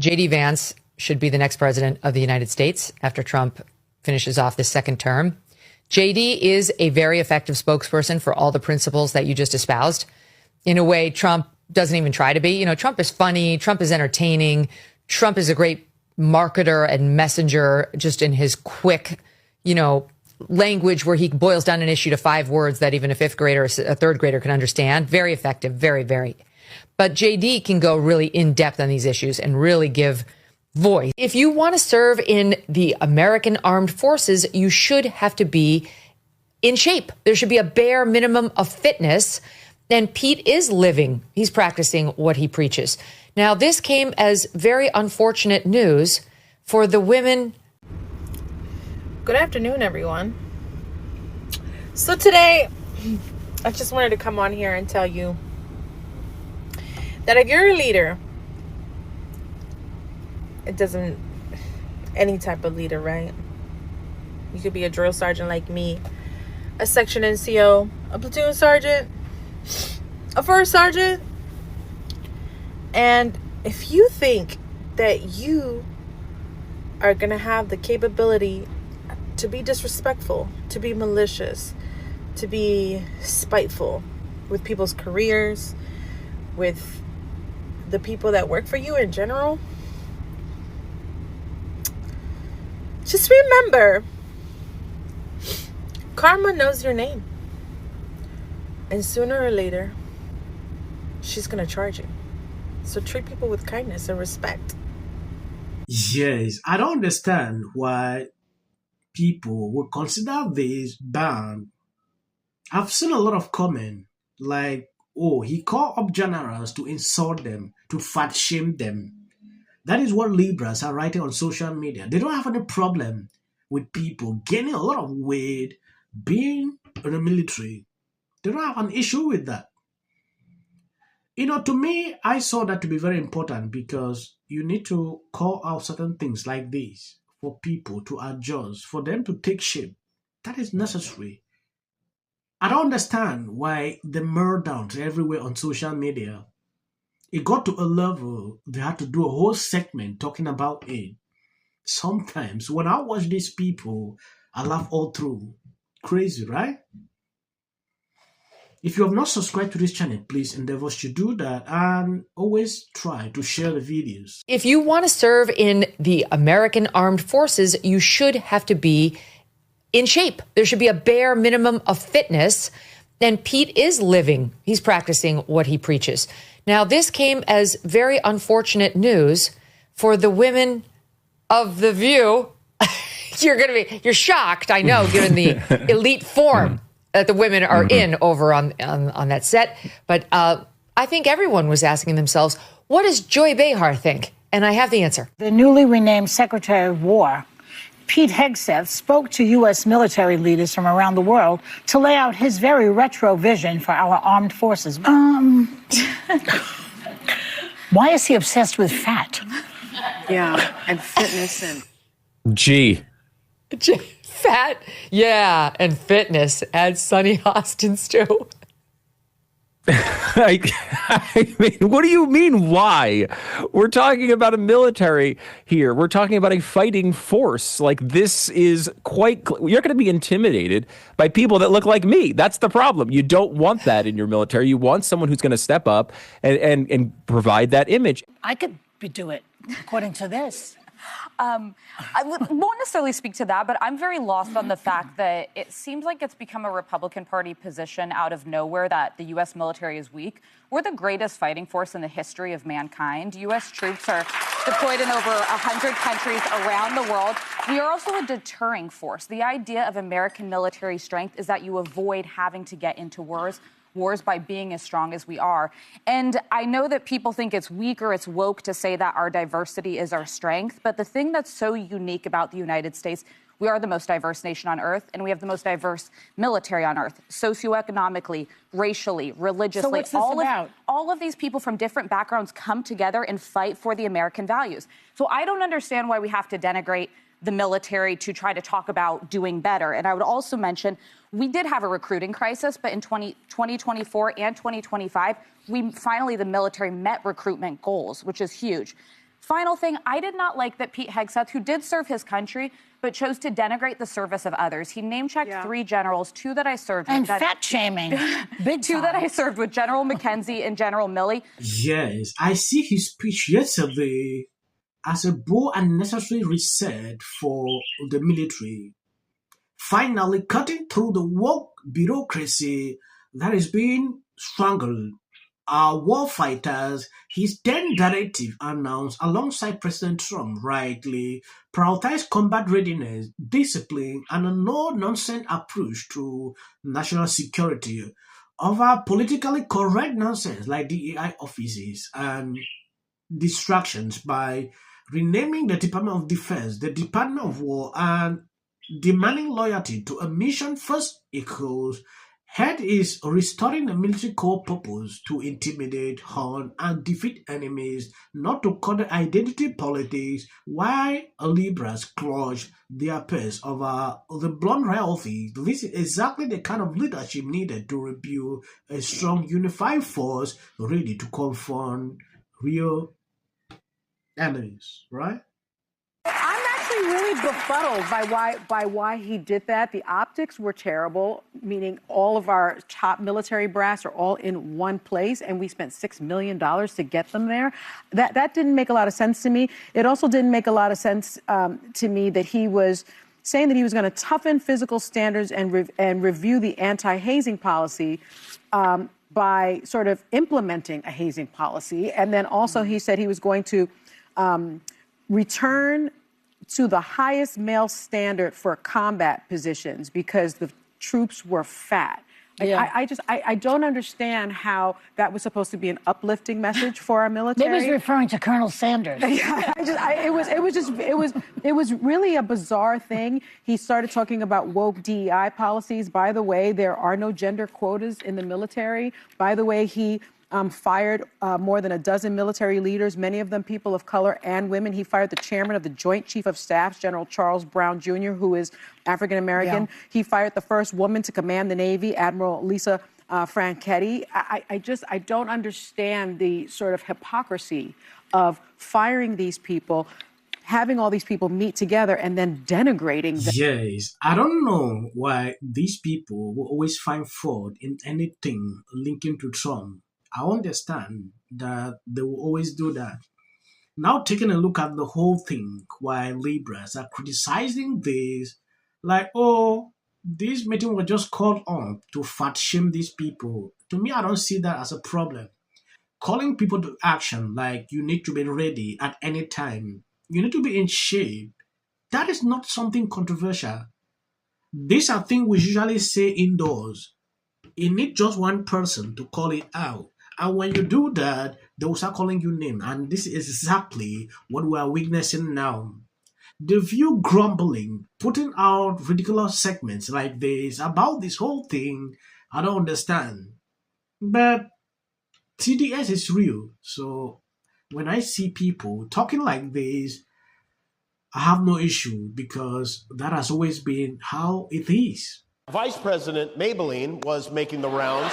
J.D. Vance should be the next president of the United States after Trump finishes off this second term. J.D. is a very effective spokesperson for all the principles that you just espoused. In a way, Trump doesn't even try to be. You know, Trump is funny. Trump is entertaining. Trump is a great marketer and messenger just in his quick, language where he boils down an issue to 5 words that even a 5th grader or a 3rd grader can understand. Very effective. Very, very. But JD can go really in depth on these issues and really give voice. If you want to serve in the American Armed Forces, you should have to be in shape. There should be a bare minimum of fitness. And Pete is living. He's practicing what he preaches. Now, this came as very unfortunate news for the women. Good afternoon, everyone. So today, I just wanted to come on here and tell you that if you're a leader, it doesn't, any type of leader, right? You could be a drill sergeant like me, a section NCO, a platoon sergeant, a first sergeant. And if you think that you are going to have the capability to be disrespectful, to be malicious, to be spiteful with people's careers, with the people that work for you in general, just remember, karma knows your name. And sooner or later, she's going to charge you. So treat people with kindness and respect. Yes, I don't understand why people would consider this ban. I've seen a lot of comment like, oh, he called up generals to insult them, to fat shame them. That is what liberals are writing on social media. They don't have any problem with people gaining a lot of weight, being in the military. They don't have an issue with that. To me, I saw that to be very important because you need to call out certain things like this for people to adjust, for them to take shape. That is necessary. I don't understand why the meltdowns everywhere on social media. It got to a level they had to do a whole segment talking about it. Sometimes when I watch these people, I laugh all through. Crazy, right? If you have not subscribed to this channel, please endeavor to do that and always try to share the videos. If you want to serve in the American Armed Forces, you should have to be in shape. There should be a bare minimum of fitness. And Pete is living. He's practicing what he preaches. Now, this came as very unfortunate news for the women of The View. You're shocked, I know, given the elite form that the women are in over on that set. But I think everyone was asking themselves, what does Joy Behar think? And I have the answer. The newly renamed Secretary of War, Pete Hegseth, spoke to U.S. military leaders from around the world to lay out his very retro vision for our armed forces. Why is he obsessed with fat? Yeah, and fitness and... Fat, yeah, and fitness. Add Sonny Austin's too. I mean, what do you mean, why? We're talking about a military here. We're talking about a fighting force. Like, this is you're going to be intimidated by people that look like me. That's the problem. You don't want that in your military. You want someone who's going to step up and provide that image. I could do it, according to this. I won't necessarily speak to that, but I'm very lost on the fact that it seems like it's become a Republican Party position out of nowhere that the U.S. military is weak. We're the greatest fighting force in the history of mankind. U.S. troops are deployed in over 100 countries around the world. We are also a deterring force. The idea of American military strength is that you avoid having to get into wars by being as strong as we are. And I know that people think it's weak or it's woke to say that our diversity is our strength, but the thing that's so unique about the United States, we are the most diverse nation on earth, and we have the most diverse military on earth, socioeconomically, racially, religiously. So what's this about? All of these people from different backgrounds come together and fight for the American values. So I don't understand why we have to denigrate the military to try to talk about doing better. And I would also mention, we did have a recruiting crisis, but in 2024 and 2025, the military met recruitment goals, which is huge. Final thing, I did not like that Pete Hegseth, who did serve his country, but chose to denigrate the service of others. He name-checked 3 generals, 2 that I served with. And fat-shaming. Big 2 that I served with, General McKenzie and General Milley. Yes, I see his speech yesterday as a bold and necessary reset for the military. Finally cutting through the woke bureaucracy that is being strangled. Our war fighters, his 10 directive announced alongside President Trump rightly prioritize combat readiness, discipline, and a no-nonsense approach to national security over politically correct nonsense like DEI offices and distractions by renaming the Department of Defense the Department of War and demanding loyalty to a mission first equals. Head is restoring the military core purpose to intimidate, harm, and defeat enemies, not to cut the identity politics, while Libras clutch their purse over the blunt reality. This is exactly the kind of leadership needed to rebuild a strong, unified force ready to confront real enemies, right? I'm actually really befuddled by why he did that. The optics were terrible, meaning all of our top military brass are all in one place, and we spent $6 million to get them there. That didn't make a lot of sense to me. It also didn't make a lot of sense to me that he was saying that he was going to toughen physical standards and review the anti-hazing policy by sort of implementing a hazing policy. And then also he said he was going to return to the highest male standard for combat positions because the troops were fat. Yeah. I don't understand how that was supposed to be an uplifting message for our military. Maybe he's referring to Colonel Sanders. It was really a bizarre thing. He started talking about woke DEI policies. By the way, there are no gender quotas in the military. By the way, he fired more than a dozen military leaders, many of them people of color and women. He fired the chairman of the Joint Chief of Staff, General Charles Brown Jr., who is African-American. Yeah. He fired the first woman to command the Navy, Admiral Alyssa Franchetti. I don't understand the sort of hypocrisy of firing these people, having all these people meet together and then denigrating them. Yes, I don't know why these people will always find fault in anything linking to Trump. I understand that they will always do that. Now taking a look at the whole thing, while Libras are criticizing this, like, oh, this meeting was just called on to fat shame these people. To me, I don't see that as a problem. Calling people to action, like you need to be ready at any time, you need to be in shape, that is not something controversial. These are things we usually say indoors. You need just one person to call it out. And when you do that, they will start calling you names. And this is exactly what we are witnessing now. The view grumbling, putting out ridiculous segments like this about this whole thing, I don't understand. But TDS is real. So when I see people talking like this, I have no issue because that has always been how it is. Vice President Maybelline was making the rounds,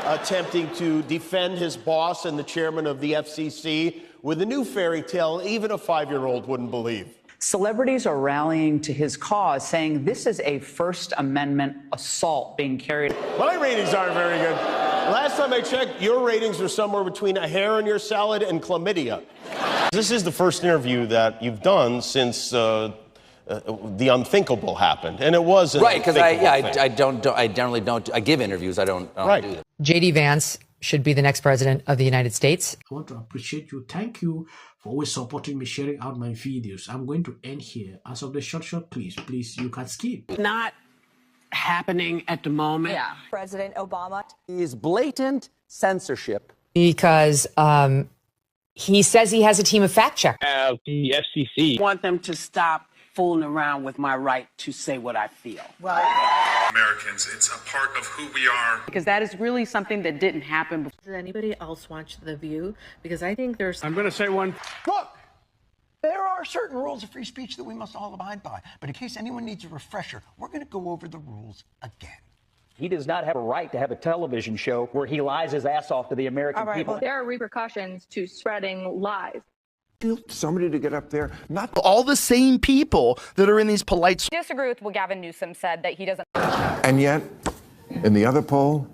attempting to defend his boss and the chairman of the FCC with a new fairy tale even a 5-year-old wouldn't believe. Celebrities are rallying to his cause, saying this is a First Amendment assault being carried. My ratings aren't very good. Last time I checked, your ratings are somewhere between a hair in your salad and chlamydia. This is the first interview that you've done since the unthinkable happened, and it was right because I generally don't. I give interviews. I don't do that. JD Vance should be the next president of the United States. I want to appreciate you. Thank you for always supporting me, sharing out my videos. I'm going to end here. As of the short, please, you can skip. Not happening at the moment. Yeah. President Obama is blatant censorship because he says he has a team of fact checkers. The FCC want them to stop fooling around with my right to say what I feel. Well, Americans, it's a part of who we are. Because that is really something that didn't happen before. Does anybody else watch The View? Because I think there's... I'm going to say one. Look, there are certain rules of free speech that we must all abide by. But in case anyone needs a refresher, we're going to go over the rules again. He does not have a right to have a television show where he lies his ass off to the American people. Well, there are repercussions to spreading lies. somebody to get up there, not all the same people that are in these polite. Disagree with what Gavin Newsom said that he doesn't. And yet, in the other poll,